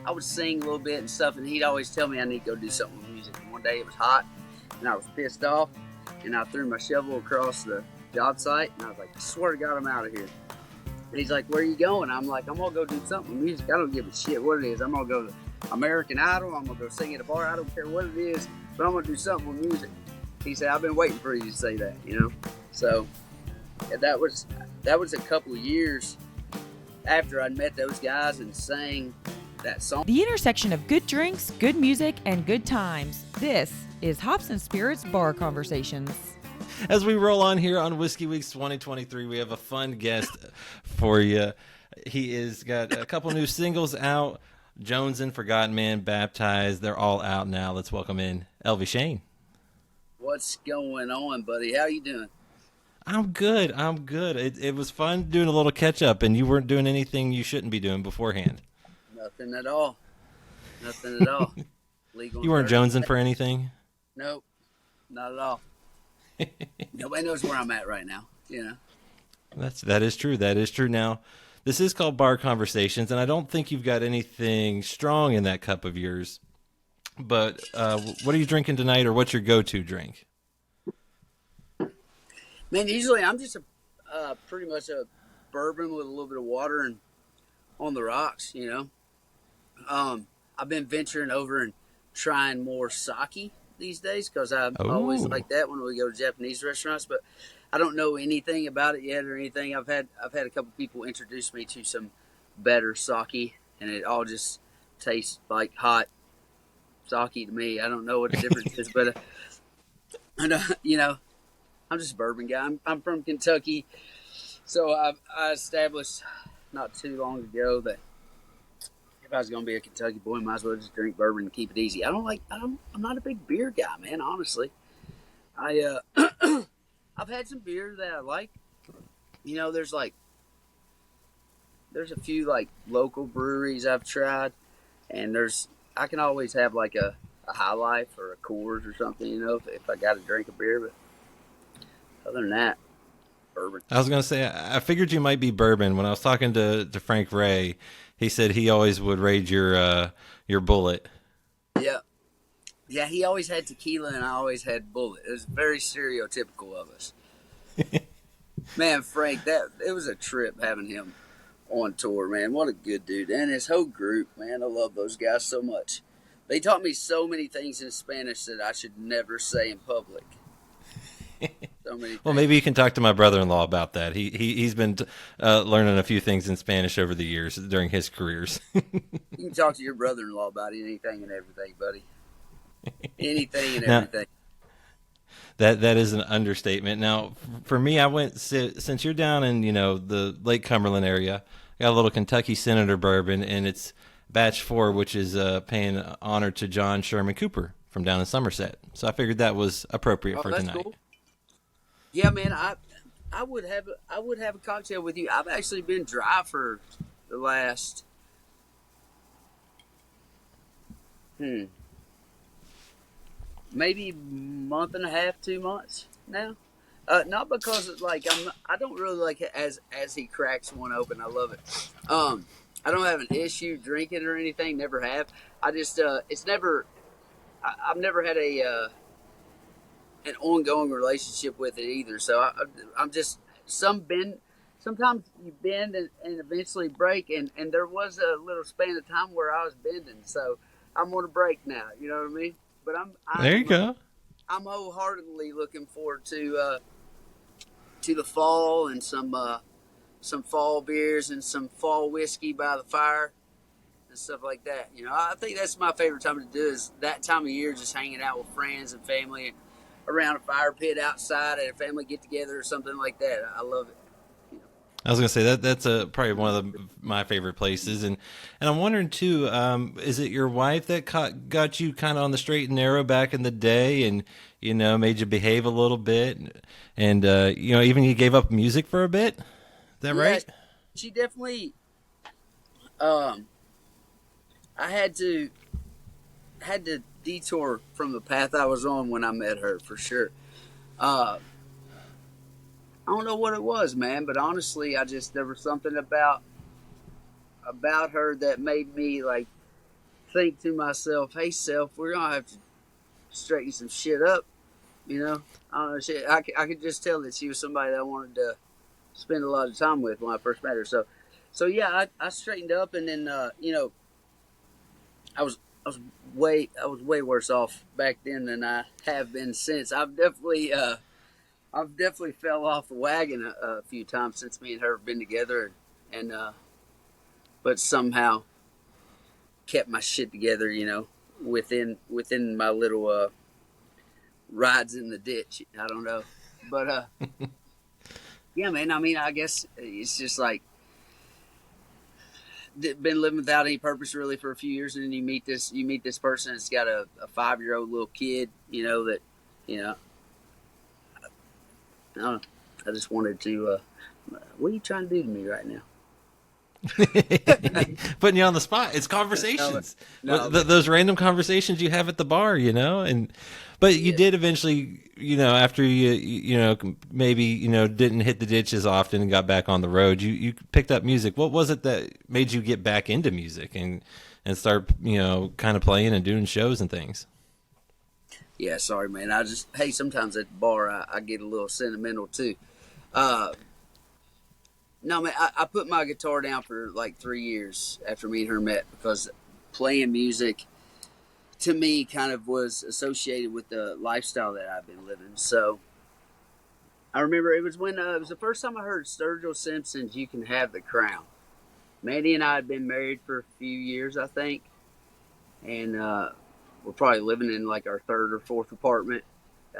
I would sing a little bit and stuff, and he'd always tell me I need to go do something with music. And one day it was hot, and I was pissed off, and I threw my shovel across the job site, and I was like, I swear to God, I'm out of here. And he's like, where are you going? I'm like, I'm going to go do something with music. I don't give a shit what it is. I'm going to go to American Idol. I'm going to go sing at a bar. I don't care what it is, but I'm going to do something with music. He said, I've been waiting for you to say that, you know? So yeah, that was a couple of years after I'd met those guys and sang that song. The intersection of good drinks, good music, and good times. This is Hops and Spirits Bar Conversations. As we roll on here on Whiskey Weeks 2023, we have a fun guest for you. He has got a couple new singles out. Jonesin', Forgotten Man, Baptized. They're all out now. Let's welcome in Elvie Shane. What's going on, buddy? How you doing? I'm good. It was fun doing a little catch up, and you weren't doing anything you shouldn't be doing beforehand. Nothing at all. Legal. You weren't jonesing for anything? Nope, not at all. Nobody knows where I'm at right now, you know. That is true. That is true. Now, this is called Bar Conversations, and I don't think you've got anything strong in that cup of yours. But what are you drinking tonight, or what's your go-to drink? Man, usually I'm just pretty much a bourbon with a little bit of water and on the rocks, you know. I've been venturing over and trying more sake these days because I always like that when we go to Japanese restaurants, but I don't know anything about it yet or anything. I've had a couple people introduce me to some better sake, and it all just tastes like hot sake to me. I don't know what the difference is, but I know, you know, I'm just a bourbon guy. I'm from Kentucky, so I established not too long ago that if I was going to be a Kentucky boy, might as well just drink bourbon and keep it easy. I'm not a big beer guy, man, honestly. I've had some beer that I like. You know, there's a few like local breweries I've tried, and I can always have like a High Life or a Coors or something, you know, if I got to drink a beer. But other than that, bourbon. I was going to say, I figured you might be bourbon. When I was talking to Frank Ray, he said he always would raid your Bullet. Yeah. Yeah, he always had tequila and I always had Bullet. It was very stereotypical of us. Man, Frank, it was a trip having him on tour, man. What a good dude. And his whole group, man, I love those guys so much. They taught me so many things in Spanish that I should never say in public. Well, maybe you can talk to my brother-in-law about that. He's been learning a few things in Spanish over the years during his careers. You can talk to your brother-in-law about anything and everything, buddy. Anything and everything. That is an understatement. Now, for me, I went, since you're down in, you know, the Lake Cumberland area, I got a little Kentucky Senator bourbon, and it's Batch 4, which is paying honor to John Sherman Cooper from down in Somerset. So I figured that was appropriate for tonight. Cool. Yeah, man, I would have a cocktail with you. I've actually been dry for the last maybe month and a half, 2 months now. Not because I don't really like it as he cracks one open. I love it. I don't have an issue drinking or anything. Never have. I just I've never had an ongoing relationship with it either. So I'm just sometimes you bend and eventually break, and there was a little span of time where I was bending. So I'm on a break now. You know what I mean? But there you go. I'm wholeheartedly looking forward to the fall and some fall beers and some fall whiskey by the fire and stuff like that. You know, I think that's my favorite time to do is that time of year, just hanging out with friends and family around a fire pit outside at a family get together or something like that. I love it. You know. I was gonna say that's probably one of my favorite places, and I'm wondering too, is it your wife that got you kind of on the straight and narrow back in the day, and you know made you behave a little bit, and you know even you gave up music for a bit? Is that right? She definitely. I had to detour from the path I was on when I met her, for sure. I don't know what it was, man, but honestly, there was something about her that made me like think to myself, hey, self, we're going to have to straighten some shit up, you know? I don't know, shit. I could just tell that she was somebody that I wanted to spend a lot of time with when I first met her. So yeah, I straightened up, and then, you know, I was I was way worse off back then than I have been since. I've definitely fell off the wagon a few times since me and her have been together, and but somehow kept my shit together, you know, within my little rides in the ditch. I don't know, but yeah, man. I mean, I guess it's just like been living without any purpose really for a few years, and then you meet this person that's got a 5-year-old little kid, you know, that, you know, I don't know. I just wanted to. What are you trying to do to me right now? Putting you on the spot. It's conversations. Those random conversations you have at the bar, you know, but you did eventually, you know, after you know, maybe, you know, didn't hit the ditch as often and got back on the road, you picked up music. What was it that made you get back into music and start, you know, kind of playing and doing shows and things? Yeah, sorry, man. Hey, sometimes at the bar I get a little sentimental too. No, man, I put my guitar down for like 3 years after me and her met, because playing music to me kind of was associated with the lifestyle that I've been living. So I remember it was when it was the first time I heard Sturgill Simpson's "You Can Have the Crown." Mandy and I had been married for a few years, I think, and we're probably living in like our third or fourth apartment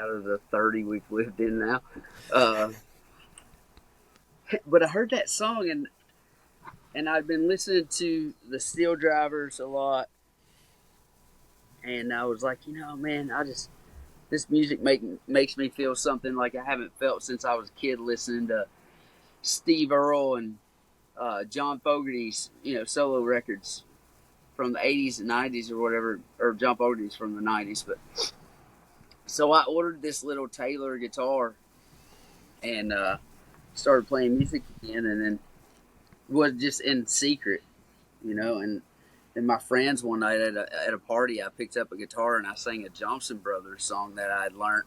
out of the 30 we've lived in now. But I heard that song, and I'd been listening to the Steel Drivers a lot, and I was like, you know, man, this music makes me feel something like I haven't felt since I was a kid, listening to Steve Earle and John Fogerty's, you know, solo records from the 80s and 90s or whatever, or John Fogerty's from the 90s. But so I ordered this little Taylor guitar and started playing music again, and then was just in secret, you know. And then my friends one night at a party, I picked up a guitar and I sang a Johnson Brothers song that I had learned.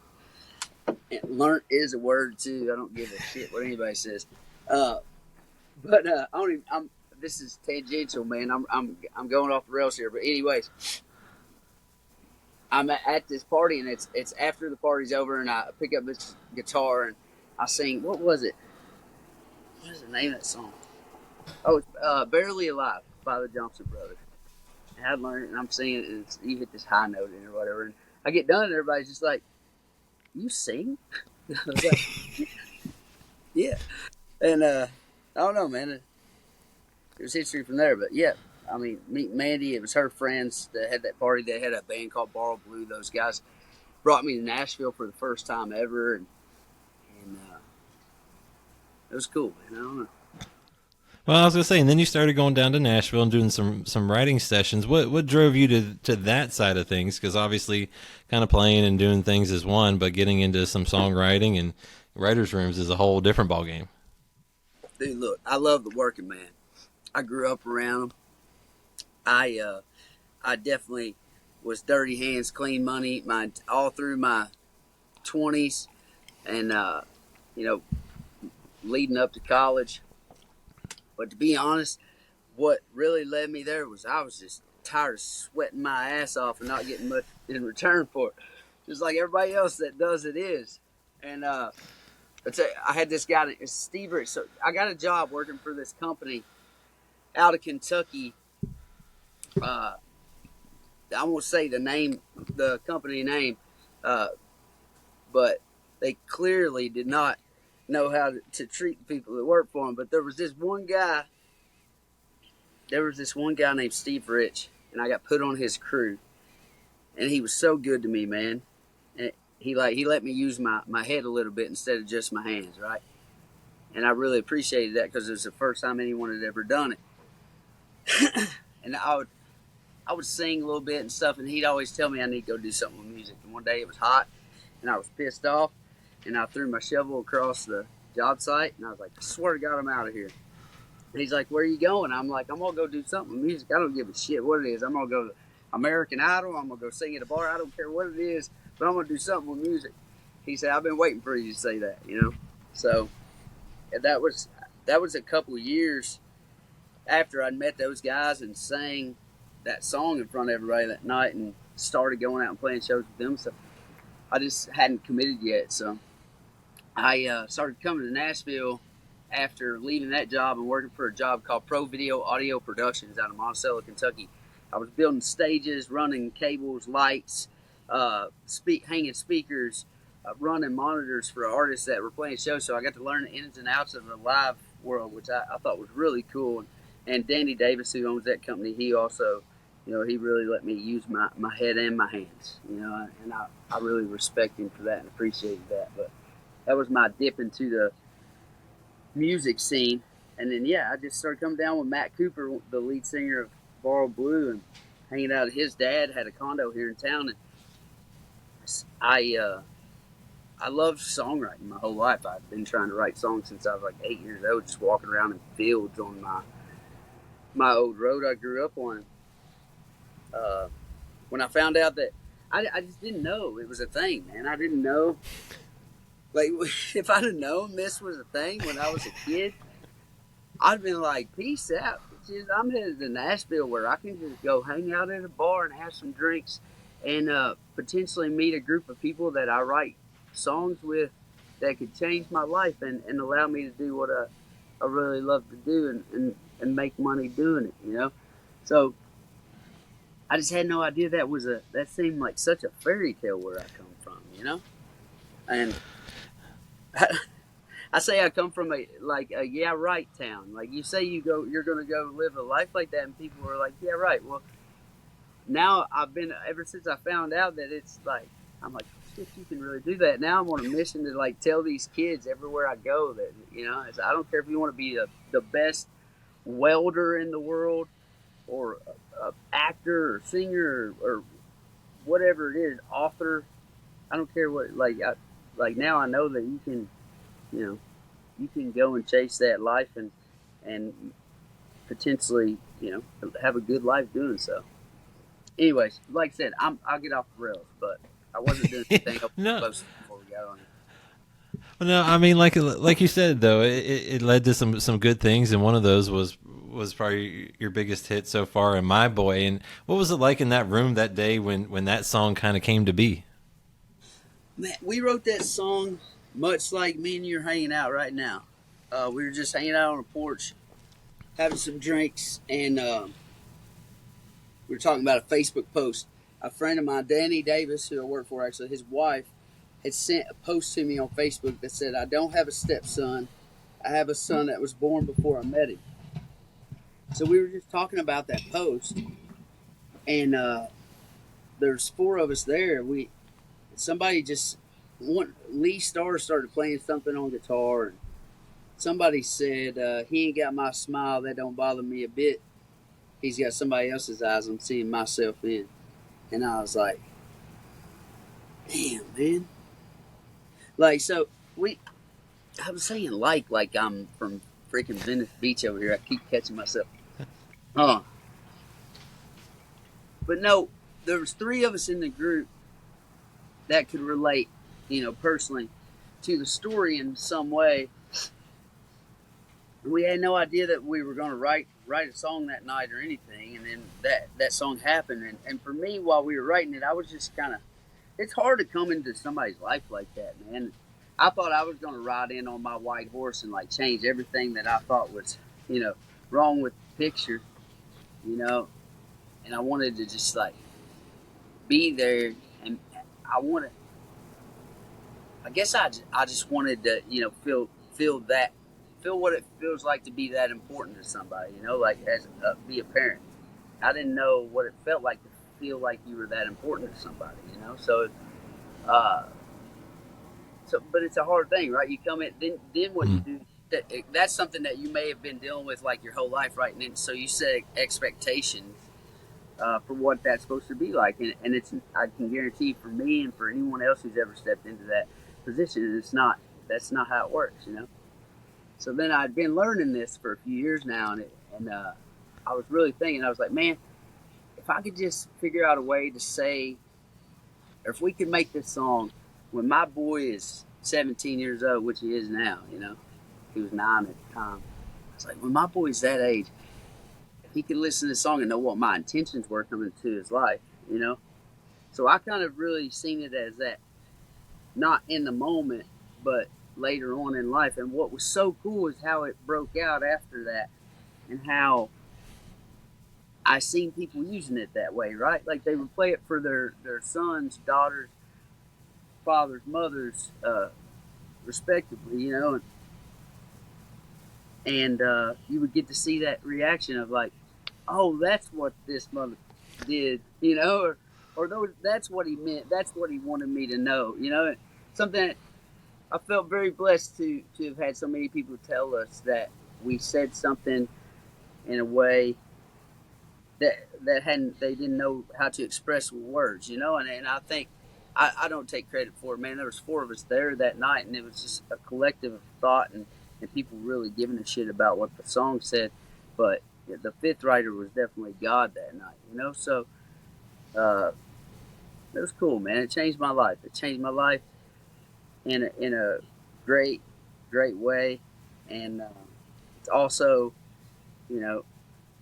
And learned is a word too. I don't give a shit what anybody says. But I don't even. This is tangential, man. I'm going off the rails here. But anyways, I'm at this party, and it's after the party's over, and I pick up this guitar and I sing. What was it? What is the name of that song? Oh, it's "Barely Alive" by the Johnson Brothers. And I learned it, and I'm singing it, and you hit this high note in or whatever. And I get done, and everybody's just like, "You sing?" I was like, "Yeah." And I don't know, man. It was history from there. But yeah, I mean, meet Mandy. It was her friends that had that party. They had a band called Borrow Blue. Those guys brought me to Nashville for the first time ever, and it was cool, man. I don't know. Well, I was gonna say, and then you started going down to Nashville and doing some writing sessions. What drove you to that side of things? Because obviously, kind of playing and doing things is one, but getting into some songwriting and writers' rooms is a whole different ballgame. Dude, look, I love the working man. I grew up around them. I definitely was dirty hands, clean money, all through my 20s, and you know, leading up to college. But to be honest, what really led me there was I was just tired of sweating my ass off and not getting much in return for it, just like everybody else that does it is. And I had this guy named Steve Rich. So I got a job working for this company out of Kentucky. I won't say the company name, but they clearly did not know how to treat the people that work for them. But there was this one guy named Steve Rich, and I got put on his crew, and he was so good to me, man. And he let me use my head a little bit instead of just my hands, right? And I really appreciated that, because it was the first time anyone had ever done it. And I would sing a little bit and stuff, and he'd always tell me I need to go do something with music. And one day it was hot, and I was pissed off, and I threw my shovel across the job site, and I was like, I swear to God, I'm out of here. And he's like, where are you going? I'm like, I'm going to go do something with music. I don't give a shit what it is. I'm going to go American Idol. I'm gonna go sing at a bar. I don't care what it is, but I'm gonna do something with music. He said, I've been waiting for you to say that, you know. So that was a couple of years after I'd met those guys and sang that song in front of everybody that night and started going out and playing shows with them. So I just hadn't committed yet. So I started coming to Nashville after leaving that job and working for a job called Pro Video Audio Productions out of Monticello, Kentucky. I was building stages, running cables, lights, hanging speakers, running monitors for artists that were playing shows. So I got to learn the ins and outs of the live world, which I thought was really cool. And Danny Davis, who owns that company, he also, you know, he really let me use my head and my hands, you know, and I really respect him for that and appreciated that. But that was my dip into the music scene. And then, yeah, I just started coming down with Matt Cooper, the lead singer of Borrowed Blue, and hanging out. His dad had a condo here in town, and I loved songwriting my whole life. I've been trying to write songs since I was like 8 years old, just walking around in fields on my old road I grew up on. When I found out that I just didn't know it was a thing, man. I didn't know. Like, if I'd have known this was a thing when I was a kid, I'd been like, peace out. I'm headed to Nashville where I can just go hang out at a bar and have some drinks and potentially meet a group of people that I write songs with that could change my life and allow me to do what I really love to do and make money doing it, you know? So I just had no idea that seemed like such a fairy tale where I come from, you know? And I say I come from a yeah right town. Like, you say you're gonna go live a life like that, and people are like, yeah right. Well, now ever since I found out that it's like, I'm like, shit, you can really do that. Now I'm on a mission to like tell these kids everywhere I go that, you know, I don't care if you want to be the best welder in the world or a actor or singer or whatever it is, author. I don't care what. Like now I know that you can, you know, you can go and chase that life and potentially, you know, have a good life doing so. Anyways, like I said, I'll get off the rails, but I wasn't doing anything else No. close before we got on it. Well, no, I mean, like you said, though, it led to some good things, and one of those was probably your biggest hit so far, in My Boy. And what was it like in that room that day when that song kind of came to be? Man, we wrote that song much like me and you are hanging out right now. We were just hanging out on a porch, having some drinks, and we were talking about a Facebook post. A friend of mine, Danny Davis, who I work for, actually, his wife, had sent a post to me on Facebook that said, I don't have a stepson. I have a son that was born before I met him. So we were just talking about that post, and there's 4 of us there. Lee Starr started playing something on guitar, and somebody said, he ain't got my smile, that don't bother me a bit. He's got somebody else's eyes I'm seeing myself in. And I was like, damn, man. Like, so I was saying like I'm from freaking Venice Beach over here. I keep catching myself. But no, there was 3 of us in the group that could relate, you know, personally to the story in some way. We had no idea that we were going to write a song that night or anything, and then that song happened. And for me, while we were writing it, I was just kind of, it's hard to come into somebody's life like that, man. I thought I was going to ride in on my white horse and like change everything that I thought was, you know, wrong with the picture, you know, and I wanted to just like be there, and I guess I just wanted to, you know, feel what it feels like to be that important to somebody, you know, like be a parent. I didn't know what it felt like to feel like you were that important to somebody, you know. So but it's a hard thing, right? You come in, then what you do. That's something that you may have been dealing with like your whole life, right? And so you set expectations for what that's supposed to be like, and it's, I can guarantee for me and for anyone else who's ever stepped into that position, that's not how it works, you know. So then I'd been learning this for a few years now, and I was really thinking, I was like, man, if I could just figure out a way to say, or if we could make this song when my boy is 17 years old, which he is now, you know, he was 9 at the time. It's like when my boy's that age, if he could listen to this song and know what my intentions were coming to his life, you know. So I kind of really seen it as that, not in the moment, but later on in life. And what was so cool is how it broke out after that, and how I seen people using it that way, right? Like they would play it for their sons, daughters, fathers, mothers, respectively, you know, and you would get to see that reaction of like, oh, that's what this mother did, you know, or those, that's what he meant, that's what he wanted me to know, you know, something that I felt very blessed to have had so many people tell us that we said something in a way that hadn't, they didn't know how to express with words, you know, and I think I don't take credit for it, man. There was 4 of us there that night, and it was just a collective thought, and people really giving a shit about what the song said. But the 5th writer was definitely God that night, you know. So it was cool, man. It changed my life. It changed my life in a great way, and it's also, you know,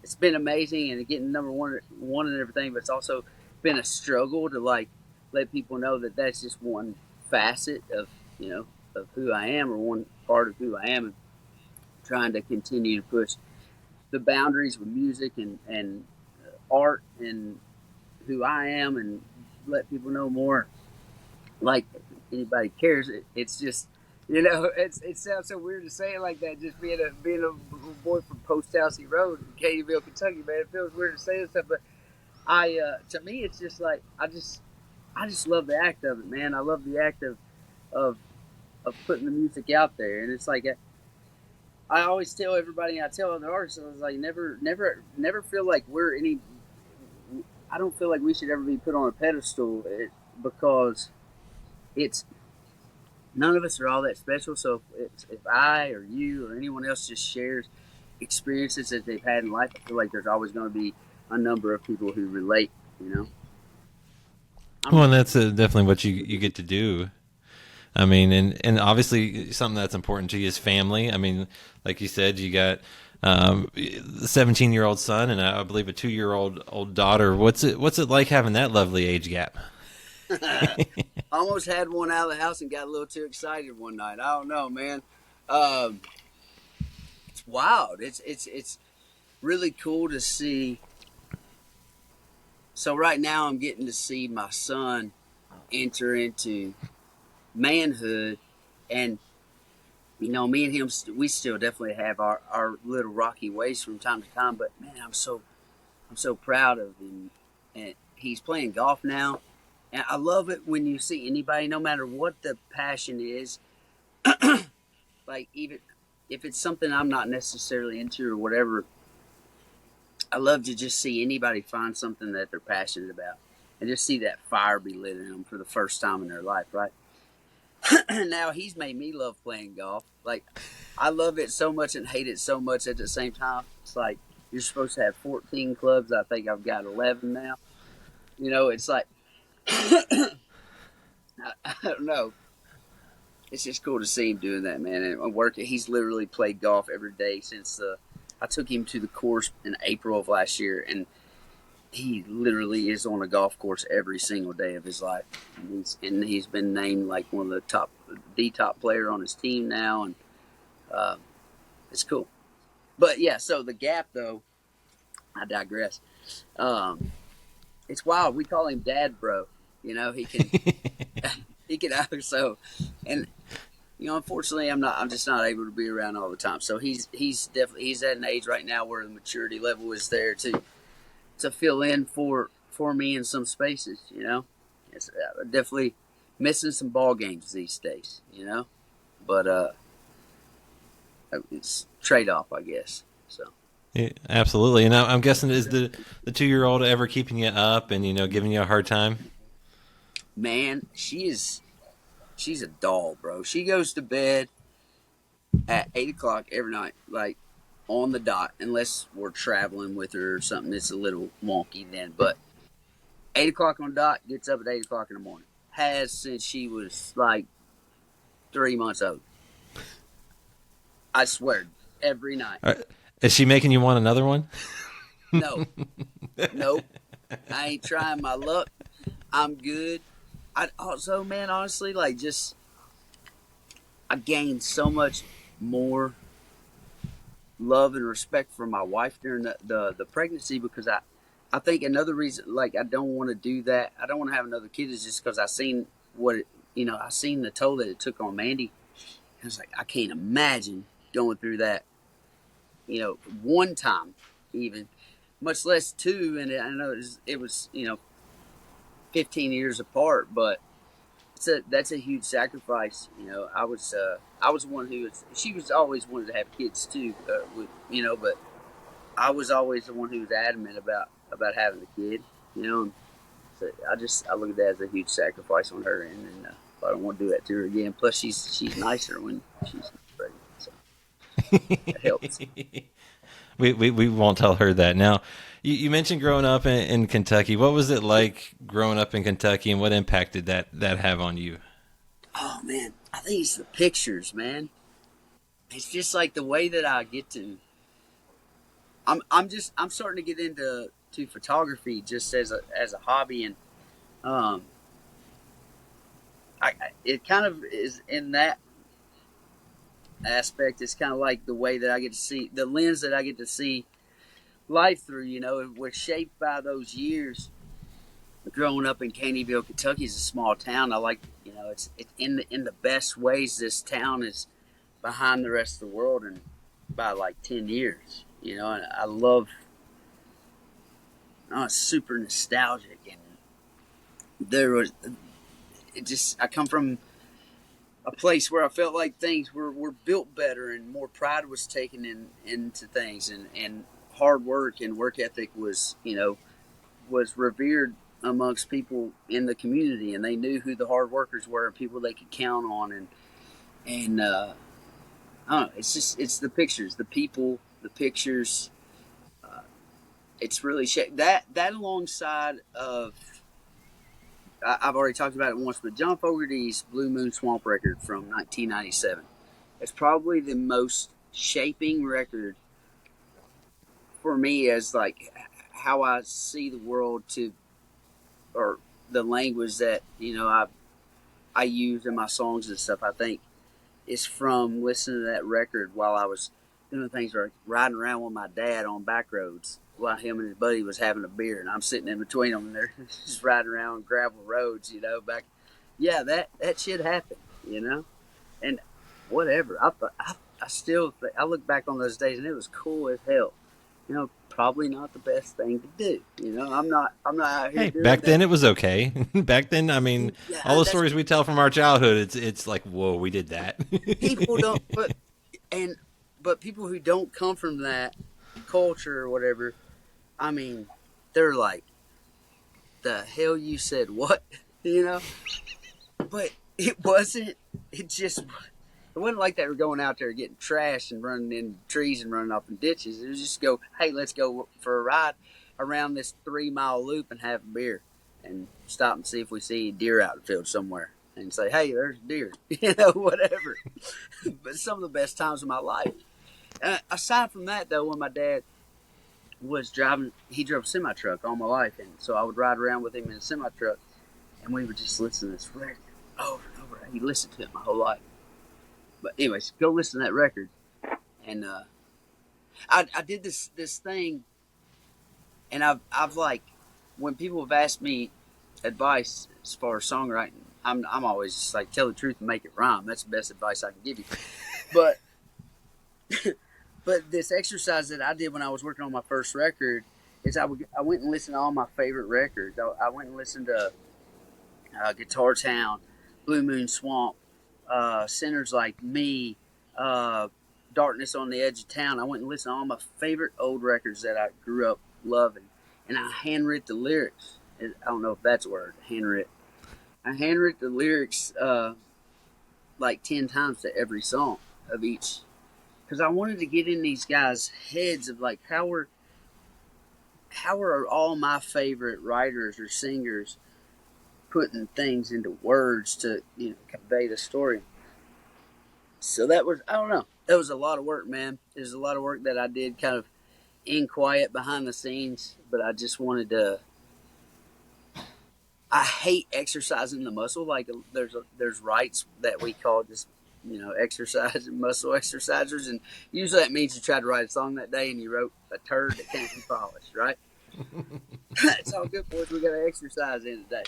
it's been amazing and getting #1 and everything, but it's also been a struggle to like let people know that that's just one facet of, you know, of who I am, or one part of who I am, and trying to continue to push the boundaries with music and art and who I am, and let people know more. Like if anybody cares, it's just, you know, it sounds so weird to say it like that. Just being a boy from Post Housey Road in Katyville, Kentucky, man, it feels weird to say this stuff, but to me, it's just like I just love the act of it, man. I love the act of of putting the music out there, and it's like I always tell everybody, I tell other artists, I was like, never feel like we're any. I don't feel like we should ever be put on a pedestal, because it's none of us are all that special. So if I or you or anyone else just shares experiences that they've had in life, I feel like there's always going to be a number of people who relate. You know. Well, and that's definitely what you get to do. I mean, and obviously something that's important to you is family. I mean, like you said, you got the 17-year-old son and I believe a 2-year-old daughter. What's it like having that lovely age gap? I almost had one out of the house and got a little too excited one night. I don't know, man. It's wild. It's really cool to see. So right now I'm getting to see my son enter into manhood, and you know, me and him, we still definitely have our little rocky ways from time to time, but man, I'm so proud of him. And he's playing golf now, and I love it when you see anybody, no matter what the passion is, like even if it's something I'm not necessarily into or whatever, I love to just see anybody find something that they're passionate about, and just see that fire be lit in them for the first time in their life, right? Now he's made me love playing golf. Like I love it so much and hate it so much at the same time. It's like you're supposed to have 14 clubs. I think I've got 11 now. You know, it's like I don't know. It's just cool to see him doing that, man. And working, he's literally played golf every day since I took him to the course in April of last year, and he literally is on a golf course every single day of his life. And he's been named like one of the top player on his team now, and it's cool. But yeah, so the gap though, I digress. It's wild. We call him Dad Bro. You know, he can he can so, and you know, unfortunately, I'm just not able to be around all the time. So he's definitely he's at an age right now where the maturity level is there to fill in for me in some spaces, you know. It's definitely missing some ball games these days, you know. But it's trade off, I guess. So Yeah, absolutely. And I'm guessing, is the 2-year-old ever keeping you up and, you know, giving you a hard time? man, she's a doll, bro. She goes to bed at 8 o'clock every night. Like on the dot, unless we're traveling with her or something that's a little wonky then. But 8 o'clock on the dot, gets up at 8 o'clock in the morning. Has since she was like 3 months old. I swear, every night. Is she making you want another one? No, nope. I ain't trying my luck. I'm good. I also, man, honestly, like just I gained so much more love and respect for my wife during the pregnancy, because I think another reason, like, I don't want to do that. I don't want to have another kid is just because I seen what it, I seen the toll that it took on Mandy. And it's like, I can't imagine going through that, one time even, much less two. And I know it was 15 years apart, but that's a huge sacrifice. I was one who she was always wanted to have kids too, but I was always the one who was adamant about having a kid, and so I look at that as a huge sacrifice on her end, and I don't want to do that to her again. Plus, she's nicer when she's pregnant, so it helps. We won't tell her that. Now, you mentioned growing up in Kentucky. What was it like growing up in Kentucky, and what impact did that have on you? Oh man, I think it's the pictures, man. It's just like the way that I get to. I'm starting to get into photography just as a hobby, and it kind of is in that aspect. It's kind of like the way that I get to see, the lens that I get to see life through. It was shaped by those years. Growing up in Caneyville, Kentucky is a small town. I like, it's in the best ways. This town is behind the rest of the world, and by like 10 years. And I love. It's super nostalgic, and I come from a place where I felt like things were built better, and more pride was taken into things, and hard work and work ethic was revered amongst people in the community, and they knew who the hard workers were and people they could count on, and I don't know, it's the pictures, the people, the pictures. It's really that alongside of, I've already talked about it once, but John Fogerty's Blue Moon Swamp record from 1997. It's probably the most shaping record for me as like how I see the world, or the language that I use in my songs and stuff. I think it's from listening to that record while I was doing things like riding around with my dad on back roads while him and his buddy was having a beer, and I'm sitting in between them, and they're just riding around on gravel roads, back. Yeah, that shit happened, and whatever. I still I look back on those days, and it was cool as hell. Probably not the best thing to do. I'm not out here. Hey, doing back that. then it was okay. Back then, I mean, Yeah, all the stories we tell from our childhood, it's like, whoa, we did that. People don't, but people who don't come from that culture or whatever, I mean, they're like, the hell you said what, But it wasn't. It wasn't like they were going out there getting trashed and running in trees and running off in ditches. It was just hey, let's go for a ride around this 3-mile loop and have a beer and stop and see if we see a deer out in the field somewhere and say, hey, there's a deer, whatever. But some of the best times of my life. Aside from that, though, when my dad was driving, he drove a semi-truck all my life, and so I would ride around with him in a semi-truck, and we would just listen to this record over and over. He listened to it my whole life. But anyways, go listen to that record. And I did this thing, and I've like, when people have asked me advice as far as songwriting, I'm always just like, tell the truth and make it rhyme. That's the best advice I can give you. But but this exercise that I did when I was working on my first record is I went and listened to all my favorite records. I went and listened to Guitar Town, Blue Moon Swamp, Sinners Like Me, Darkness on the Edge of Town. I went and listened to all my favorite old records that I grew up loving, and I handwrote the lyrics. I don't know if that's a word, handwrit. I handwrote the lyrics like 10 times to every song of each because I wanted to get in these guys' heads of like how are all my favorite writers or singers putting things into words to convey the story. So that was, I don't know, that was a lot of work, man. It was a lot of work that I did kind of in quiet behind the scenes, but I just wanted to. I hate exercising the muscle. Like there's rights that we call just exercise and muscle exercisers, and usually that means you tried to write a song that day and you wrote a turd that can't be polished, right? It's all good, boys. We got to exercise in today.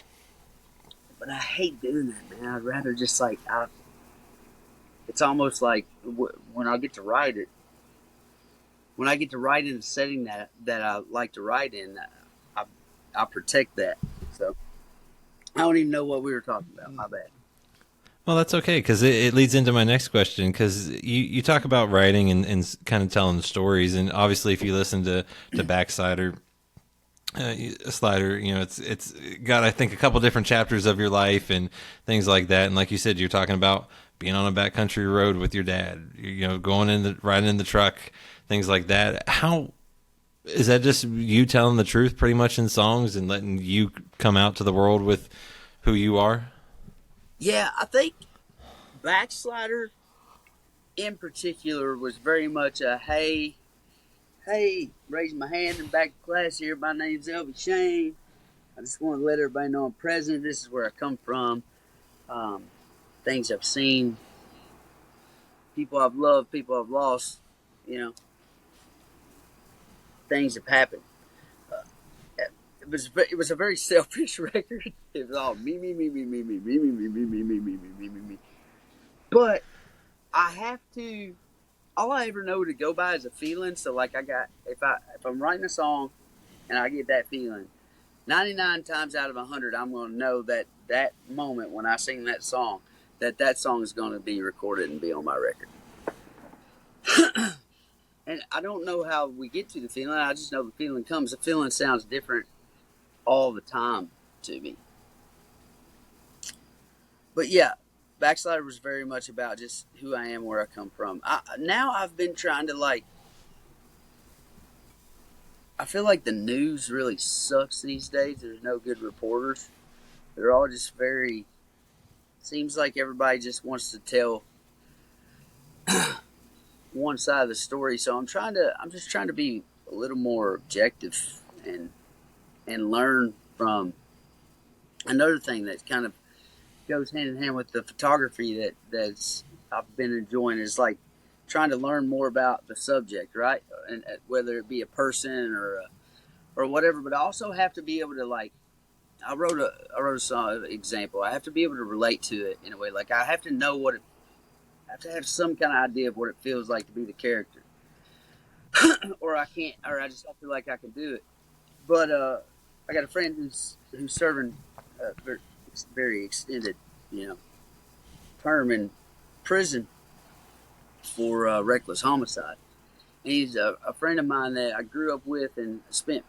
But I hate doing that, man. I'd rather just it's almost like when I get to write it, when I get to write in a setting that I like to write in, I protect that. So I don't even know what we were talking about. My bad. Well, that's okay, because it leads into my next question, because you talk about writing and kind of telling the stories, and obviously if you listen to Backslider, Slider, it's got, I think, a couple different chapters of your life and things like that, and like you said, you're talking about being on a backcountry road with your dad, going riding in the truck, things like that. How is that? Just you telling the truth pretty much in songs and letting you come out to the world with who you are? Yeah, I think Backslider in particular was very much a hey, raise my hand in back to class here. My name's Elvie Shane. I just want to let everybody know I'm present. This is where I come from. Things I've seen, people I've loved, people I've lost, things have happened. It was a very selfish record. It was all me, me, me, me, me, me, me, me, me, me, me, me, me, me, me, me. But I have to. All I ever know to go by is a feeling. So like if I'm writing a song and I get that feeling, 99 times out of 100, I'm going to know that moment when I sing that song is going to be recorded and be on my record. And I don't know how we get to the feeling. I just know the feeling comes. The feeling sounds different all the time to me. But yeah, Backslider was very much about just who I am, where I come from. Now I've been trying to I feel like the news really sucks these days. There's no good reporters. They're all just seems like everybody just wants to tell one side of the story. So I'm just trying to be a little more objective and learn from. Another thing that kind of goes hand in hand with the photography that's I've been enjoying is like trying to learn more about the subject, right? And whether it be a person or whatever, but I also have to be able to I wrote a song example. I have to be able to relate to it in a way. Like I have to know I have to have some kind of idea of what it feels like to be the character, or I can't, or I just don't feel like I can do it. But I got a friend who's serving very, very extended, term in prison for reckless homicide. And he's a friend of mine that I grew up with and spent,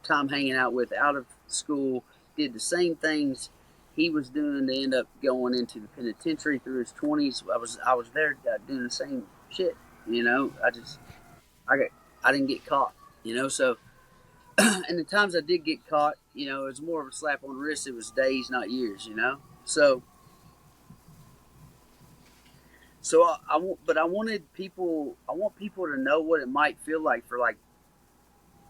time hanging out with out of school. Did the same things he was doing to end up going into the penitentiary through his 20s. I was there doing the same shit. I didn't get caught. So. And the times I did get caught, it was more of a slap on the wrist. It was days, not years. So I want people to know what it might feel like for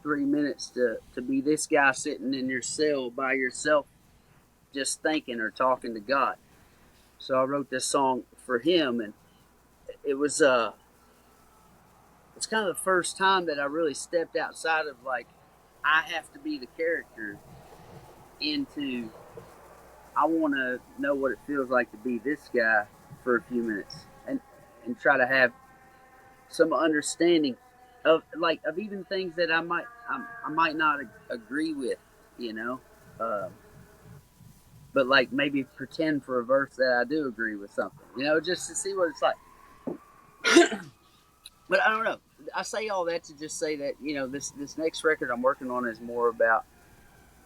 3 minutes to be this guy sitting in your cell by yourself, just thinking or talking to God. So I wrote this song for him, and it's kind of the first time that I really stepped outside of I have to be the character into I want to know what it feels like to be this guy for a few minutes and try to have some understanding of even things that I might not agree with, but maybe pretend for a verse that I do agree with something, just to see what it's like. But I don't know. I say all that to just say that this next record I'm working on is more about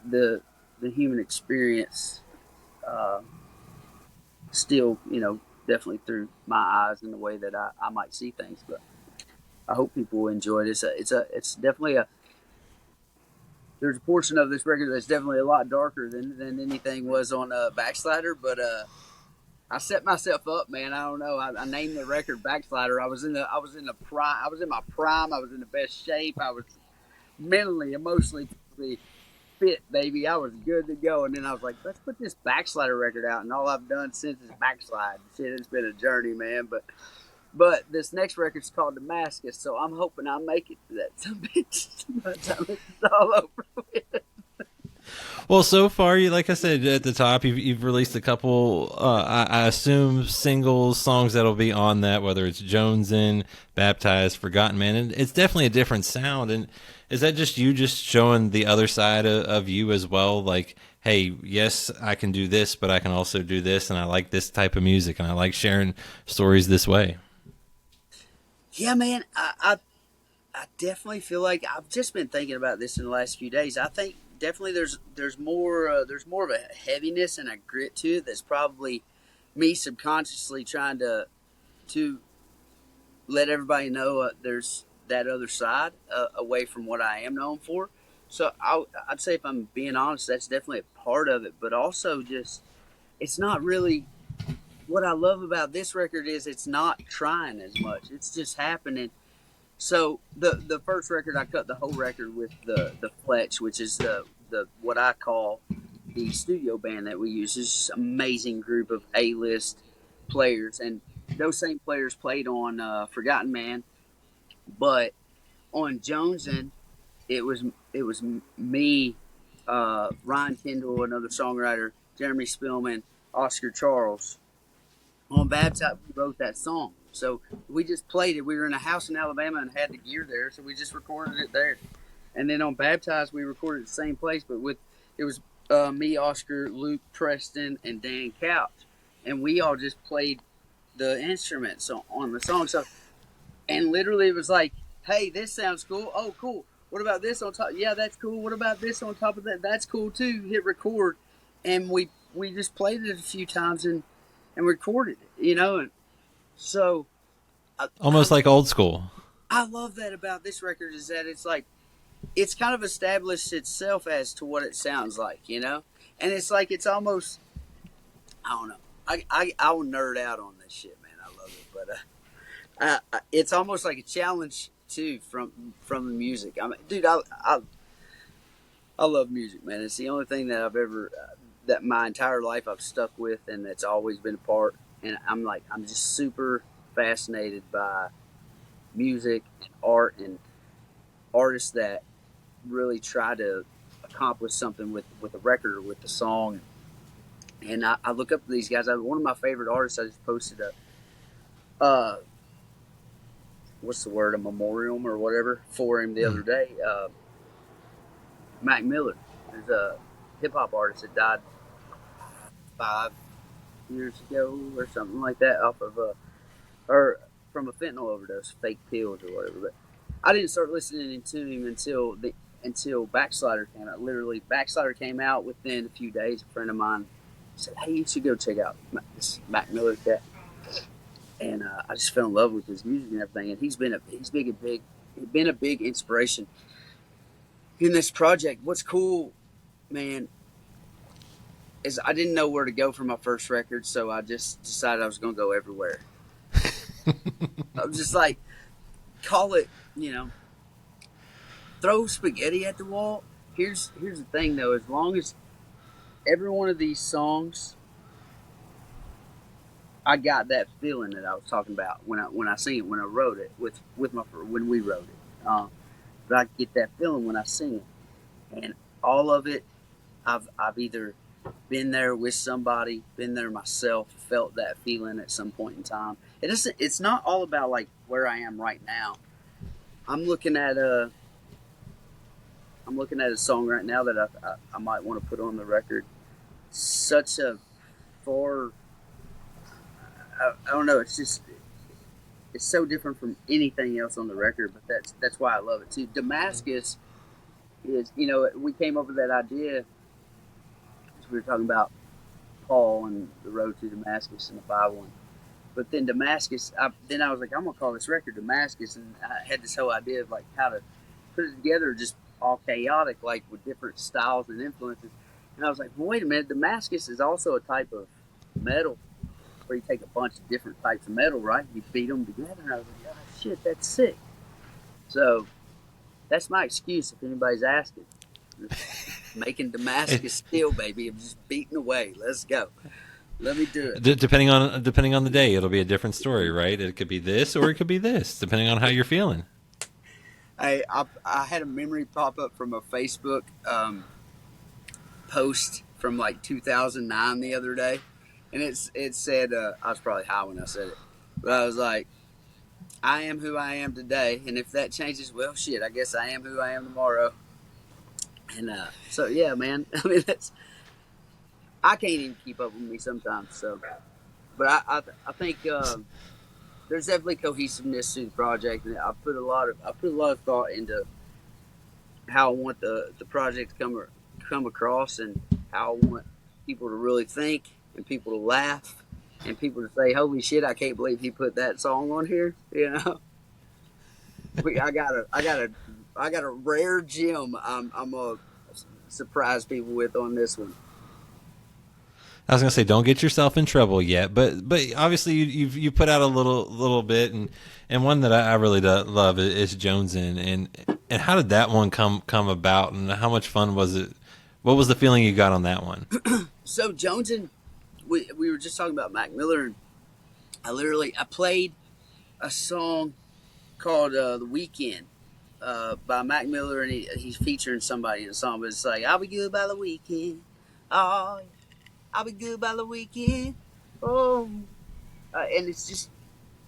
the human experience. Still, definitely through my eyes and the way that I might see things. But I hope people will enjoy it. It's definitely a there's a portion of this record that's definitely a lot darker than anything was on Backslider. But I set myself up, man. I don't know. I named the record Backslider. I was in the prime. I was in my prime. I was in the best shape. I was mentally, emotionally, physically fit, baby. I was good to go. And then I was like, let's put this Backslider record out. And all I've done since is backslide. Shit, it's been a journey, man. But this next record's called Damascus, so I'm hoping I make it to that some bitch by the time it's all over with. Well, so far, you like I said at the top, you've released a couple. I assume singles, songs that'll be on that, whether it's Jonesin', Baptized, Forgotten Man, and it's definitely a different sound. And is that just you just showing the other side of you as well? Like, hey, yes, I can do this, but I can also do this, and I like this type of music, and I like sharing stories this way. Yeah, man, I definitely feel like I've just been thinking about this in the last few days. I think definitely there's more of a heaviness and a grit to it that's probably me subconsciously trying to let everybody know there's that other side away from what I am known for. So I'd say if I'm being honest, that's definitely a part of it. But also just it's not really what I love about this record is it's not trying as much. It's just happening. So the first record I cut the whole record with the Fletch, which is the what I call the studio band that we use. This amazing group of A-list players, and those same players played on Forgotten Man, but on Jonesin', it was me, Ryan Kendall, another songwriter, Jeremy Spillman, Oscar Charles. On Baptized, we wrote that song. So we just played it. We were in a house in Alabama and had the gear there, so we just recorded it there. And then on Baptized, we recorded it the same place, but it was me, Oscar, Luke, Preston, and Dan Couch, and we all just played the instruments on the song. So, and literally it was like, hey, this sounds cool. Oh, cool. What about this on top? Yeah, that's cool. What about this on top of that? That's cool too. Hit record, and we just played it a few times and recorded it, and so Almost like old school. I love that about this record is that it's like it's kind of established itself as to what it sounds like, and it's like it's almost I don't know. I will nerd out on this shit, man. I love it, but it's almost like a challenge too from the music. I mean, dude, I love music, man. It's the only thing that I've ever that my entire life I've stuck with, and that's always been a part. And I'm just super fascinated by music and art and artists that really try to accomplish something with a record or with the song. And I look up to these guys. One of my favorite artists. I just posted what's the word, a memoriam or whatever for him the other day. Mac Miller. There's a hip hop artist that died 5 years ago or something like that off of or from a fentanyl overdose, fake pills or whatever. But I didn't start listening to him until Backslider came out. Literally, Backslider came out within a few days. A friend of mine said, "Hey, you should go check out this Mac Miller cat." And I just fell in love with his music and everything. And he's been a big inspiration in this project. What's cool, man, is I didn't know where to go for my first record, so I just decided I was going to go everywhere. I was just like, call it, throw spaghetti at the wall. Here's the thing, though. As long as every one of these songs, I got that feeling that I was talking about when I sing it, when I wrote it when we wrote it. But I get that feeling when I sing it, and all of it, I've either been there with somebody, been there myself, felt that feeling at some point in time. It's not all about like where I am right now. I'm looking at a song right now that I might want to put on the record. Such a far, I don't know. It's so different from anything else on the record, but that's why I love it too. Damascus is, we came up with that idea as we were talking about Paul and the road to Damascus in the Bible. But then Damascus, then I was like, I'm gonna call this record Damascus, and I had this whole idea of like how to put it together, just all chaotic, like with different styles and influences. And I was like, well, wait a minute, Damascus is also a type of metal where you take a bunch of different types of metal, right? You beat them together. And I was like, oh shit, that's sick. So that's my excuse if anybody's asking. Making Damascus steel, baby. I'm just beating away. Let's go. Let me do it. Depending on the day, it'll be a different story, right? It could be this or it could be this, depending on how you're feeling. I had a memory pop up from a Facebook post from like 2009 the other day, and it said I was probably high when I said it, but I was like, I am who I am today, and if that changes, well, shit, I guess I am who I am tomorrow. And so yeah, man. I mean, I can't even keep up with me sometimes. So, but I think there's definitely cohesiveness to the project, and I put a lot of thought into how I want the project to come across, and how I want people to really think, and people to laugh, and people to say, "Holy shit, I can't believe he put that song on here." You know, I got a rare gem. I'm gonna surprise people with on this one. I was gonna say, don't get yourself in trouble yet, but obviously you put out a little bit, and one that I really love is Jonesin', and how did that one come about, and how much fun was it? What was the feeling you got on that one? So Jonesin', we were just talking about Mac Miller, and I played a song called "The Weekend" by Mac Miller, and he's featuring somebody in the song, but it's like, "I'll be good by the weekend." Oh. I'll be good by the weekend. Oh, and he's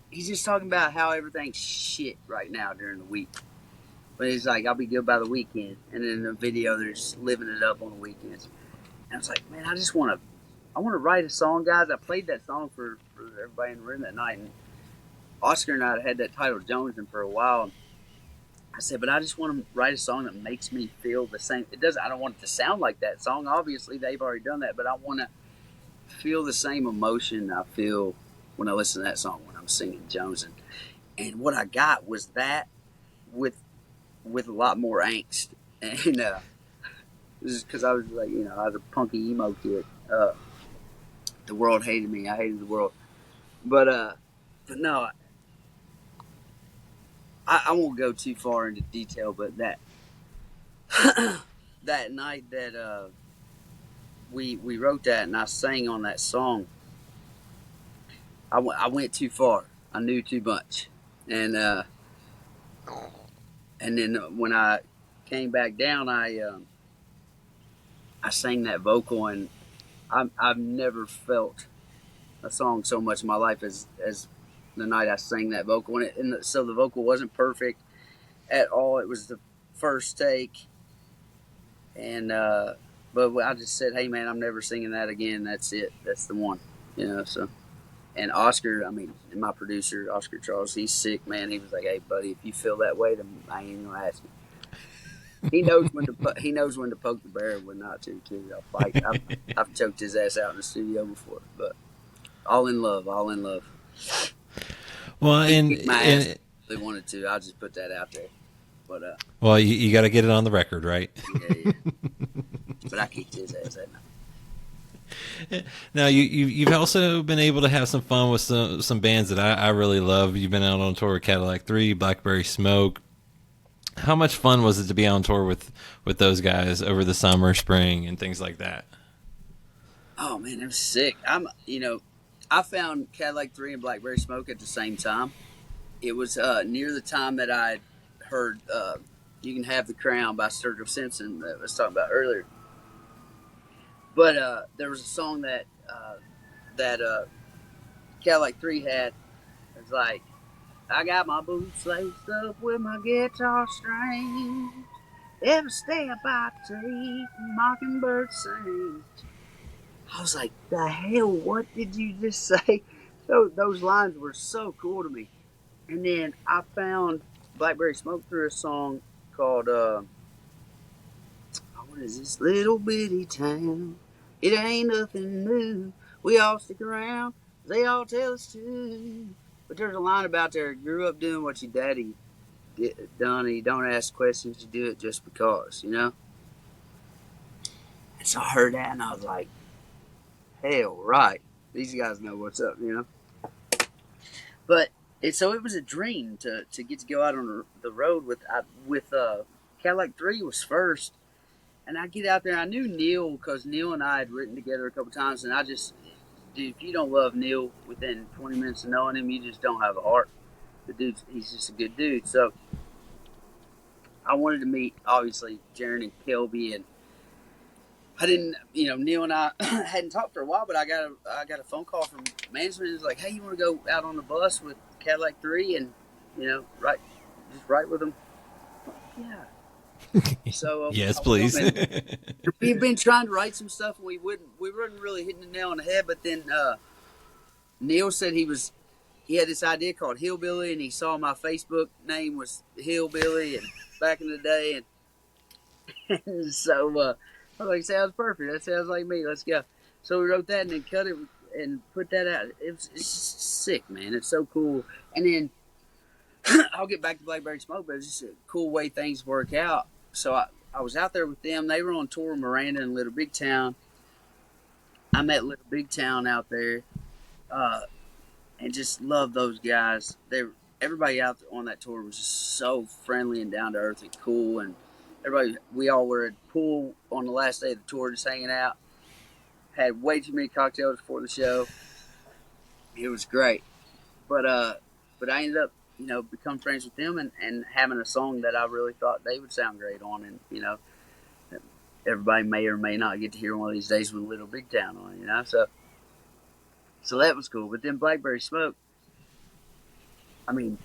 just talking about how everything's shit right now during the week. But he's like, I'll be good by the weekend. And then in the video, they're just living it up on the weekends. And I was like, man, I want to write a song, guys. I played that song for everybody in the room that night. And Oscar and I had that title Jonesin' for a while. I said, but I just want to write a song that makes me feel the same. I don't want it to sound like that song. Obviously, they've already done that, but I want to feel the same emotion I feel when I listen to that song when I'm singing Jonesin'. And what I got was that with a lot more angst. And this is because I was like, I was a punky emo kid. The world hated me. I hated the world. But no, I won't go too far into detail, but that that night that we wrote that and I sang on that song, I went too far. I knew too much, and then when I came back down, I sang that vocal, and I've never felt a song so much in my life as the night I sang that vocal. So the vocal wasn't perfect at all. It was the first take, and but I just said, hey man, I'm never singing that again. That's it. That's the one. So. And Oscar, and my producer, Oscar Charles, he's sick, man. He was like, hey buddy, if you feel that way, then I ain't gonna ask you. He knows when to poke the bear and when not to too. I'll fight. I've choked his ass out in the studio before, but all in love. Well, if they wanted to, I'll just put that out there. But well, you got to get it on the record, right? Yeah. But I kicked his ass that night. Now you've also been able to have some fun with some bands that I really love. You've been out on tour with Cadillac 3, Blackberry Smoke. How much fun was it to be on tour with those guys over the summer, spring, and things like that? Oh man, it was sick. I found Cadillac 3 and Blackberry Smoke at the same time. It was near the time that I heard You Can Have the Crown by Sturgill Simpson that I was talking about earlier. But there was a song that Cadillac 3 had. It's like, I got my boots laced up with my guitar strings. Every step I take, mockingbird sings. I was like, the hell, what did you just say? So those lines were so cool to me. And then I found Blackberry Smoke through a song called, what is this? Little bitty town. It ain't nothing new. We all stick around They all tell us to. But there's a line about there, grew up doing what your daddy done, and you don't ask questions, you do it just because, you know? And so I heard that, and I was like, hell, right. These guys know what's up, you know? But so it was a dream to get to go out on the road with Cadillac 3 was first. And I get out there. I knew Neil because Neil and I had written together a couple times. And I just, dude, if you don't love Neil within 20 minutes of knowing him, you just don't have a heart. The dude, he's just a good dude. So I wanted to meet, obviously, Jaron and Kelby. And I didn't, Neil and I hadn't talked for a while, but I got a phone call from management. It was like, hey, you want to go out on the bus with Cadillac 3 and, write with them? Yeah. So yes, please. We've been trying to write some stuff, and we wasn't really hitting the nail on the head. But then Neil said he had this idea called Hillbilly, and he saw my Facebook name was Hillbilly, and back in the day, and so I was like, sounds perfect. That sounds like me. Let's go. So we wrote that and then cut it and put that out. It's just sick, man. It's so cool. And then I'll get back to Blackberry Smoke, but it's just a cool way things work out. So I was out there with them. They were on tour with Miranda in Little Big Town. I met Little Big Town out there, and just loved those guys. Everybody out on that tour was just so friendly and down to earth and cool. And we all were at the pool on the last day of the tour, just hanging out. Had way too many cocktails before the show. It was great, but I ended up, become friends with them and having a song that I really thought they would sound great on. And, everybody may or may not get to hear one of these days with Little Big Town on it, So that was cool. But then Blackberry Smoke, I mean,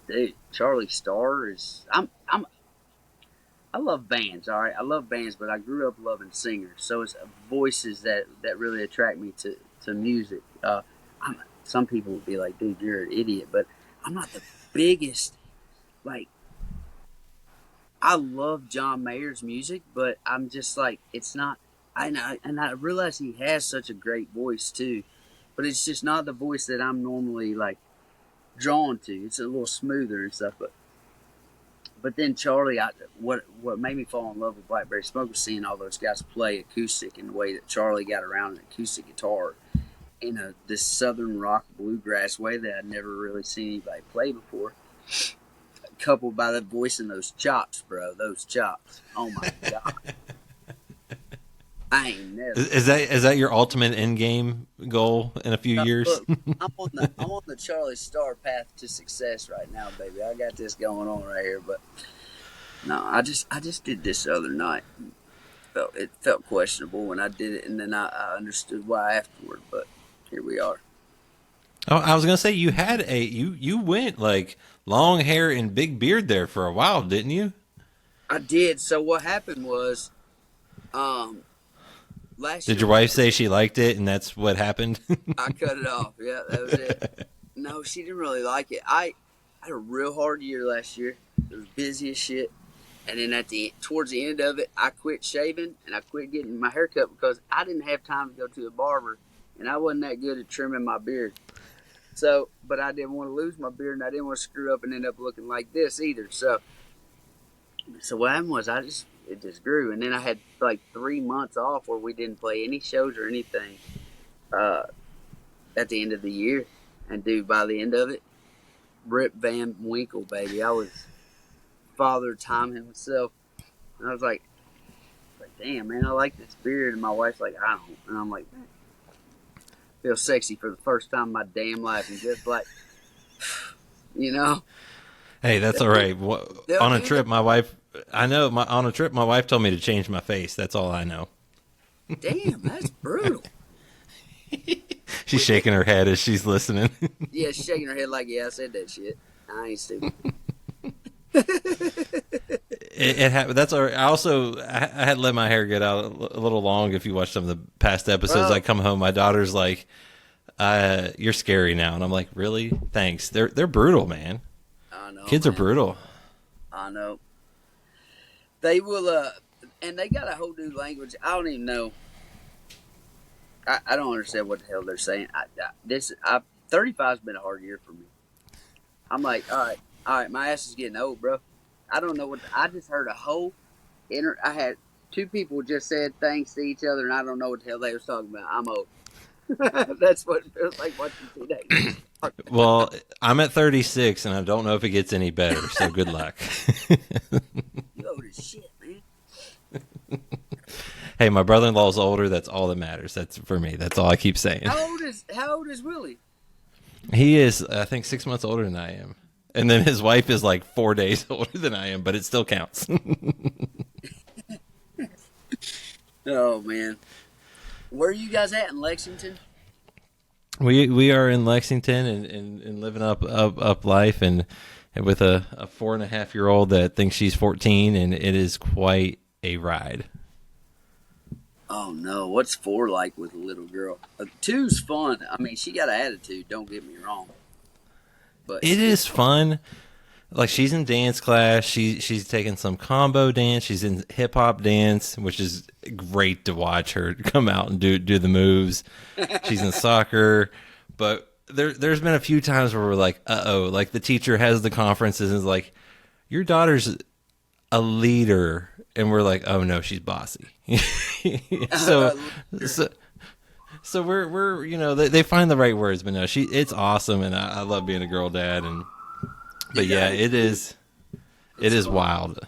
dude, Charlie Starr is, I love bands, all right? I love bands, but I grew up loving singers. So it's voices that really attract me to music. Some people would be like, dude, you're an idiot. But I'm not the biggest, I love John Mayer's music, but I'm just like, it's not, and I realize he has such a great voice too, but it's just not the voice that I'm normally drawn to. It's a little smoother and stuff, but then Charlie, what made me fall in love with Blackberry Smoke was seeing all those guys play acoustic in the way that Charlie got around an acoustic guitar in this southern rock bluegrass way that I'd never really seen anybody play before. Coupled by the voice and those chops, bro. Those chops. Oh my god. I ain't never. Is that your ultimate end game goal in a few years? Look, I'm on the Charlie Starr path to success right now, baby. I got this going on right here, but no, I just did this the other night. It felt questionable when I did it, and then I understood why afterward. But here we are. Oh, I was gonna say you had you went long hair and big beard there for a while, didn't you? I did. So what happened was, last Did year, your wife say she liked it, and that's what happened? I cut it off. Yeah, that was it. No, she didn't really like it. I had a real hard year last year. It was busy as shit. And then towards the end of it, I quit shaving and I quit getting my hair cut because I didn't have time to go to the barber, and I wasn't that good at trimming my beard. So, but I didn't want to lose my beard, and I didn't want to screw up and end up looking like this either. So what happened was it just grew, and then I had 3 months off where we didn't play any shows or anything at the end of the year. And dude, by the end of it, Rip Van Winkle, baby, I was Father Time himself, and I was like, damn, man, I like this beard. And my wife's like, I don't, and I'm like, man, I feel sexy for the first time in my damn life, and just Hey, that's all right. On a trip, my wife told me to change my face. That's all I know. Damn, that's brutal. She's shaking her head as she's listening. Yeah, she's shaking her head like, yeah, I said that shit. I ain't stupid. It happened. That's all right. I had let my hair get out a little long. If you watch some of the past episodes, Bro. I come home, my daughter's like, "You're scary now," and I'm like, "Really? Thanks." They're brutal, man. I know. Kids are brutal. I know. They will, and they got a whole new language. I don't even know. I don't understand what the hell they're saying. 35's been a hard year for me. I'm like, all right, my ass is getting old, bro. I don't know what I just heard a whole I had two people just said thanks to each other, and I don't know what the hell they was talking about. I'm old. That's what it feels like watching teenagers. Well, I'm at 36, and I don't know if it gets any better. So good luck. You old as shit, man. Hey, my brother-in-law's older. That's all that matters. That's for me. That's all I keep saying. How old is Willie? He is, I think, 6 months older than I am. And then his wife is like 4 days older than I am, but it still counts. Oh, man. Where are you guys at in Lexington? We are in Lexington and living up life, and with a 4.5-year-old that thinks she's 14, and it is quite a ride. Oh, no. What's 4 like with a little girl? 2's fun. I mean, she got an attitude, don't get me wrong. But It is fun. Like, she's in dance class. She's taking some combo dance. She's in hip hop dance, which is great to watch her come out and do the moves. She's in soccer, but there's been a few times where we're like, like the teacher has the conferences and is like, your daughter's a leader, and we're like, oh no, she's bossy. so we're they find the right words, but no, it's awesome, and I love being a girl dad. But yeah, it is wild.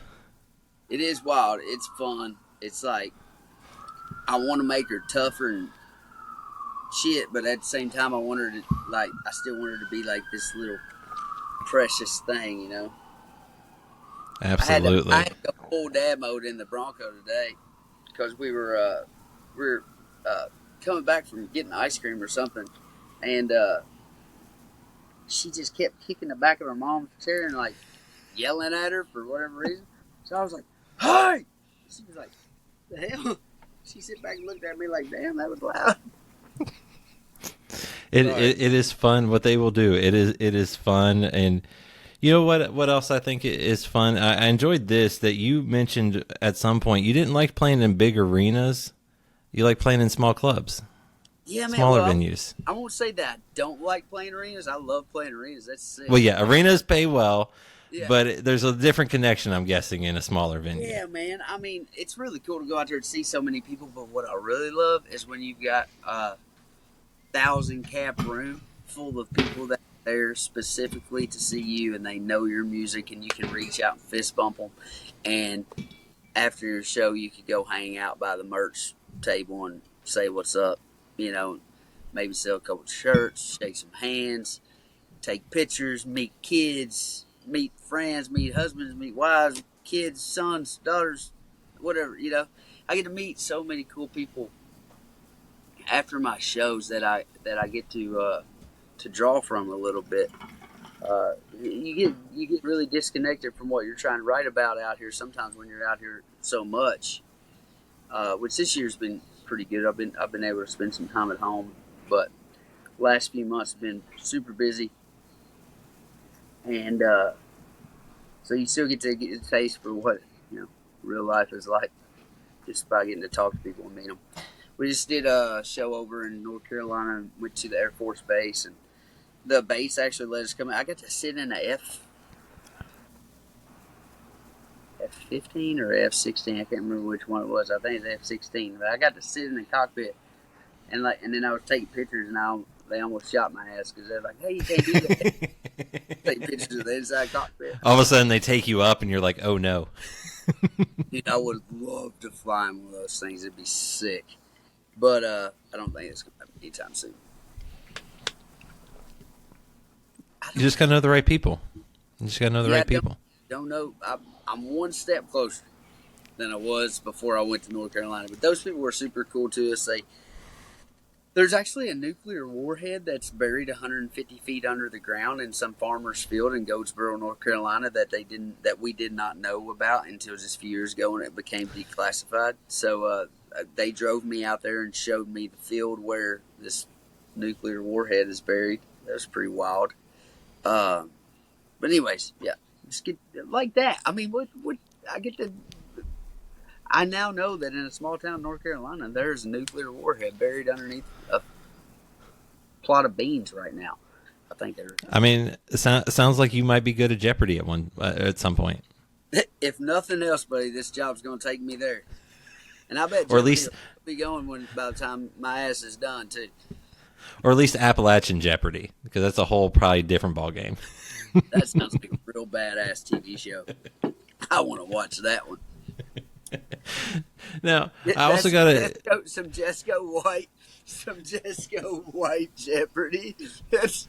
It is wild. It's fun. It's like I want to make her tougher and shit, but at the same time, I want her to I still want her to be like this little precious thing, you know. Absolutely. I had to go full dad mode in the Bronco today because we were coming back from getting ice cream or something, and she just kept kicking the back of her mom's chair and like yelling at her for whatever reason. So I was like, "Hey!" She was like, "The hell?" She sit back and looked at me like, "Damn, that was loud." It is fun what they will do. It is fun, and you know what else I think is fun. I enjoyed this that you mentioned at some point. You didn't like playing in big arenas. You like playing in small clubs. Yeah, man. Smaller venues. I won't say that I don't like playing arenas. I love playing arenas. That's sick. Well, yeah, arenas pay well, yeah. But there's a different connection, I'm guessing, in a smaller venue. Yeah, man. I mean, it's really cool to go out there and see so many people, but what I really love is when you've got a 1,000-cap room full of people that are there specifically to see you, and they know your music, and you can reach out and fist bump them. And after your show, you could go hang out by the merch table and say what's up. You know, maybe sell a couple of shirts, shake some hands, take pictures, meet kids, meet friends, meet husbands, meet wives, kids, sons, daughters, whatever, you know. I get to meet so many cool people after my shows that I get to draw from a little bit. You get really disconnected from what you're trying to write about out here sometimes when you're out here so much. Which this year's been pretty good. I've been able to spend some time at home, but last few months have been super busy, and so you still get to get a taste for what real life is like just by getting to talk to people and meet them. We just did a show over in North Carolina and went to the Air Force Base, and the base actually let us come in. I got to sit in a F-15 or F-16. I can't remember which one it was. I think it's F-16. But I got to sit in the cockpit and then I was taking pictures, and they almost shot my ass because they're like, "Hey, you can't do that." Take pictures of the inside cockpit. All of a sudden, they take you up, and you're like, "Oh no!" Dude, I would love to fly in one of those things. It'd be sick, but I don't think it's gonna happen anytime soon. You just gotta know the right people. Don't know. I'm one step closer than I was before I went to North Carolina. But those people were super cool to us. There's actually a nuclear warhead that's buried 150 feet under the ground in some farmer's field in Goldsboro, North Carolina, that we did not know about until just a few years ago when it became declassified. So they drove me out there and showed me the field where this nuclear warhead is buried. That was pretty wild. But anyways, yeah. Just get like that. I mean, what I I now know that in a small town in North Carolina, there's a nuclear warhead buried underneath a plot of beans right now. I think there. I mean, it sounds like you might be good at Jeopardy at some point, If nothing else, buddy, this job's going to take me there, and I bet or at Jeopardy least, will be going by the time my ass is done too. or at least Appalachian Jeopardy, because that's a whole probably different ball game. That sounds like a real badass TV show. I want to watch that one. Now, I also got some Jesco White Jeopardy. That's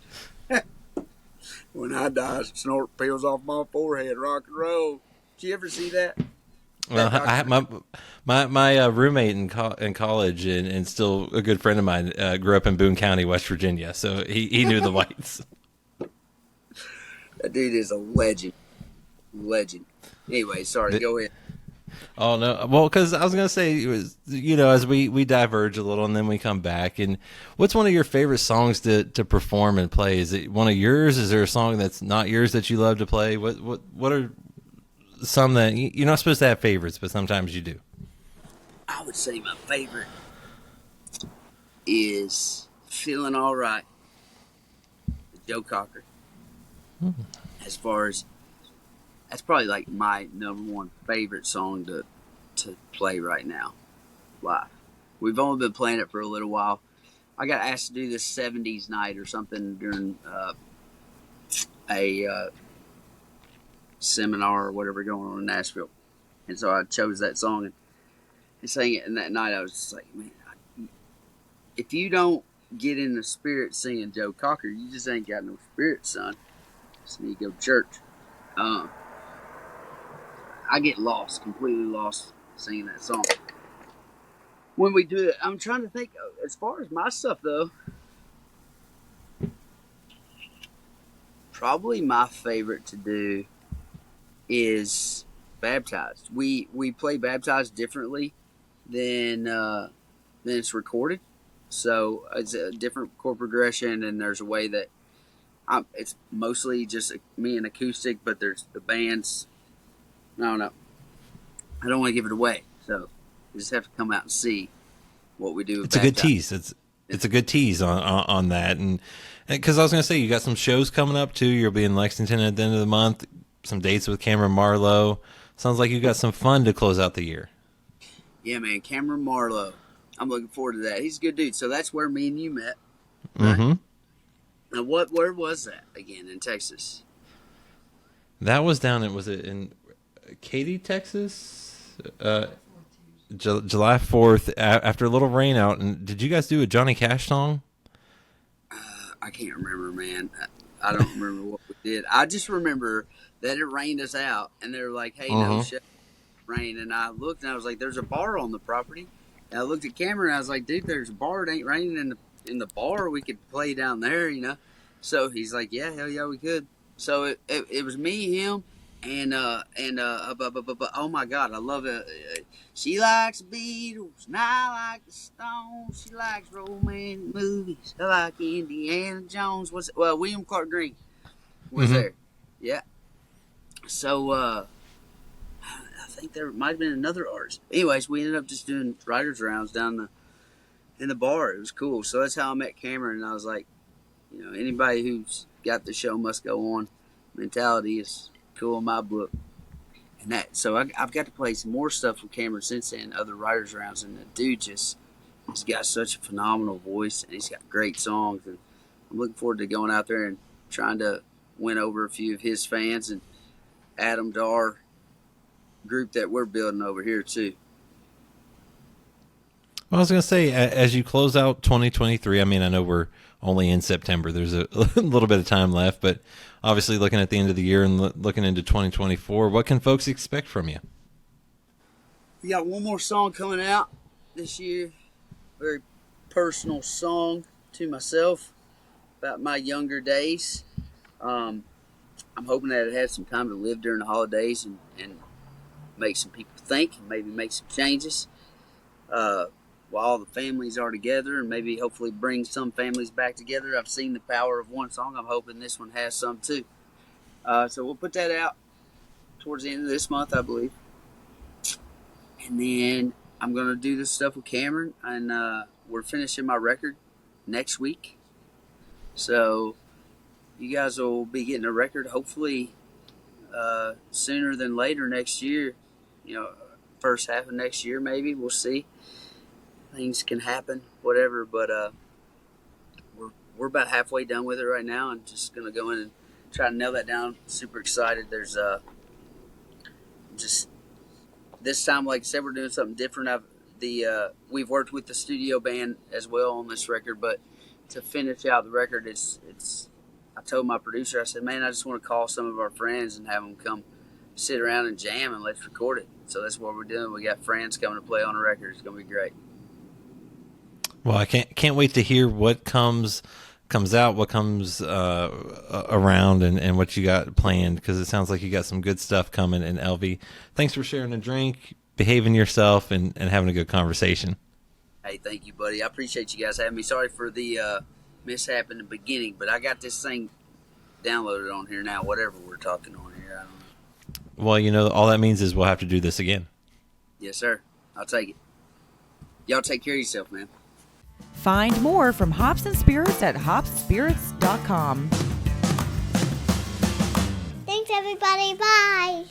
when I die, snort pills off my forehead, rock and roll. Did you ever see that? Well, I had my roommate in college and still a good friend of mine grew up in Boone County, West Virginia, so he knew the Whites. That dude is a legend. Anyway, sorry, go ahead. Oh no, well, because I was gonna say it was, as we diverge a little and then we come back. And what's one of your favorite songs to perform and play? Is it one of yours? Is there a song that's not yours that you love to play? What are some that you're not supposed to have favorites, but sometimes you do? I would say my favorite is "Feeling All Right" with Joe Cocker. As far as that's probably like my number one favorite song to play right now live. We've only been playing it for a little while. I got asked to do this 70s night or something during a seminar or whatever going on in Nashville, and so I chose that song and sang it. And that night I was just like, man, if you don't get in the spirit singing Joe Cocker, you just ain't got no spirit, son. Just need to go to church. I get completely lost singing that song. When we do it, I'm trying to think, as far as my stuff though, probably my favorite to do is Baptized. We play Baptized differently than it's recorded. So it's a different chord progression, and there's a way that it's mostly just me and acoustic, but there's the band's. I don't know. I don't want to give it away, so you just have to come out and see what we do. It's a good tease. It's a good tease on that, and because I was going to say you got some shows coming up too. You'll be in Lexington at the end of the month. Some dates with Cameron Marlowe. Sounds like you got some fun to close out the year. Yeah, man, Cameron Marlowe. I'm looking forward to that. He's a good dude. So that's where me and you met. Right? Mm-hmm. Now, where was that again in Texas? That was down was it in Katy, Texas? July 4th, after a little rain out. And did you guys do a Johnny Cash song? I can't remember, man. I don't remember what we did. I just remember that it rained us out, and they were like, hey, no shit, rain. And I looked, and I was like, there's a bar on the property. And I looked at Cameron, and I was like, dude, there's a bar. It ain't raining in the bar. We could play down there, So he's like, yeah, hell yeah, we could. So it was me, him, and oh my God, I love it. She likes the Beatles, and I like the Stones. She likes romantic movies. I like Indiana Jones. William Clark Green was there. Yeah. So I think there might have been another artist. Anyways, we ended up just doing writers' rounds down in the bar. It was cool. So that's how I met Cameron, and I was like, anybody who's got the show must go on mentality is cool in my book. And so I've got to play some more stuff with Cameron since then, other writers' rounds, and the dude he's got such a phenomenal voice, and he's got great songs, and I'm looking forward to going out there and trying to win over a few of his fans and add them to our group that we're building over here too. Well, I was going to say, as you close out 2023, I mean, I know we're only in September. There's a little bit of time left, but obviously looking at the end of the year and looking into 2024, what can folks expect from you? We got one more song coming out this year. Very personal song to myself about my younger days. I'm hoping that it has some time to live during the holidays and make some people think and maybe make some changes while all the families are together, and maybe hopefully bring some families back together. I've seen the power of one song. I'm hoping this one has some too. So we'll put that out towards the end of this month, I believe. And then I'm going to do this stuff with Cameron, and we're finishing my record next week. So you guys will be getting a record hopefully sooner than later next year. First half of next year maybe. We'll see. Things can happen, whatever. But we're about halfway done with it right now, and just going to go in and try to nail that down. Super excited. There's just this time, like I said, we're doing something different. We've worked with the studio band as well on this record, but to finish out the record, I told my producer, I said, man, I just want to call some of our friends and have them come sit around and jam and let's record it. So that's what we're doing. We got friends coming to play on the record. It's going to be great. Well, I can't wait to hear what comes out, what comes around, and what you got planned, because it sounds like you got some good stuff coming. And Elvie, thanks for sharing a drink, behaving yourself, and having a good conversation. Hey, thank you, buddy. I appreciate you guys having me. Sorry for the mishap in the beginning, but I got this thing downloaded on here now, whatever we're talking on here. I don't know. Well, all that means is we'll have to do this again. Yes, sir. I'll take it. Y'all take care of yourself, man. Find more from Hops and Spirits at hopspirits.com. Thanks, everybody. Bye.